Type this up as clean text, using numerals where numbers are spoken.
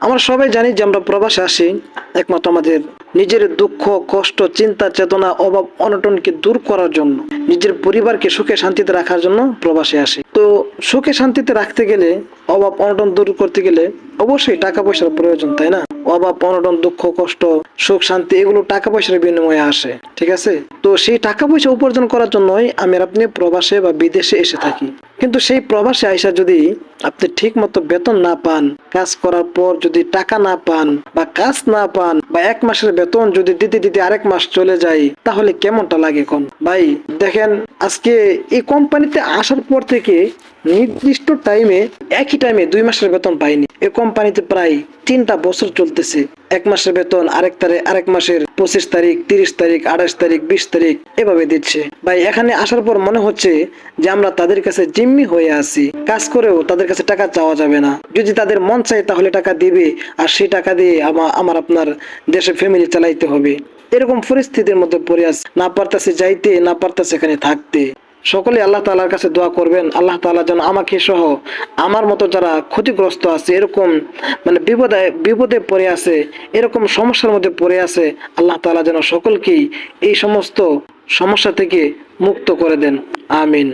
আমরা সবাই জানি যে আমরা প্রবাসে আসি একমাত্র আমাদের নিজের দুঃখ, কষ্ট, চিন্তা, চেতনা, অভাব, অনটনকে দূর করার জন্য, নিজের পরিবারকে সুখে শান্তিতে রাখার জন্য প্রবাসে আসি। তো সুখে শান্তিতে রাখতে গেলে, অভাব অনটন দূর করতে গেলে অবশ্যই টাকা পয়সার প্রয়োজন, তাই না? অভাব অনটন, দুঃখ কষ্ট, সুখ শান্তি এগুলো টাকা পয়সার বিনিময়ে আসে, ঠিক আছে? তো সেই টাকা পয়সা উপার্জন করার জন্যই আমি আর আপনি প্রবাসে বা বিদেশে এসে থাকি। কিন্তু সেই প্রবাসে আইসা যদি আপনি ঠিক মতো বেতন না পান, কাজ করার পর যদি টাকা না পান বা কাজ না পান, বা 1 মাসের বেতন যদি দিতে দিতে আরেক মাস চলে যায়, তাহলে কেমনটা লাগে কোন ভাই? দেখেন, আজকে এই কোম্পানিতে আসার পর থেকে নির্দিষ্ট টাইমে, একই টাইমে 2 মাসের বেতন পাইনি। এই কোম্পানিতে প্রায় 3টা বছর চলতেছে। 1 মাসের বেতন আরেক মাসের 25 তারিখ, 30 তারিখ, 28 তারিখ, 20 তারিখ এভাবে দিচ্ছে। ভাই, এখানে আসার পর মনে হচ্ছে যে আমরা তাদের কাছে জিম্মি হয়ে আছি। কাজ করেও তাদের কাছে টাকা চাওয়া যাবে না। যদি তাদের মন চায় তাহলে টাকা দিবে, আর সেই টাকা দিয়ে আমার আপনার দেশে ফ্যামিলি চালাইতে হবে। এরকম পরিস্থিতির মধ্যে পড়ে আছে, না পারতেছে যাইতে, না পারতেছে এখানে থাকতে। সকলে আল্লাহ তাআলার কাছে দোয়া করবেন, আল্লাহ তাআলা যেন আমাকে সহ আমার মতো যারা ক্ষতিগ্রস্ত আছে, এরকম মানে বিপদে পড়ে আছে, এরকম সমস্যার মধ্যে পড়ে আছে, আল্লাহ তাআলা যেন সকলকেই এই সমস্ত সমস্যা থেকে মুক্ত করে দেন। আমিন।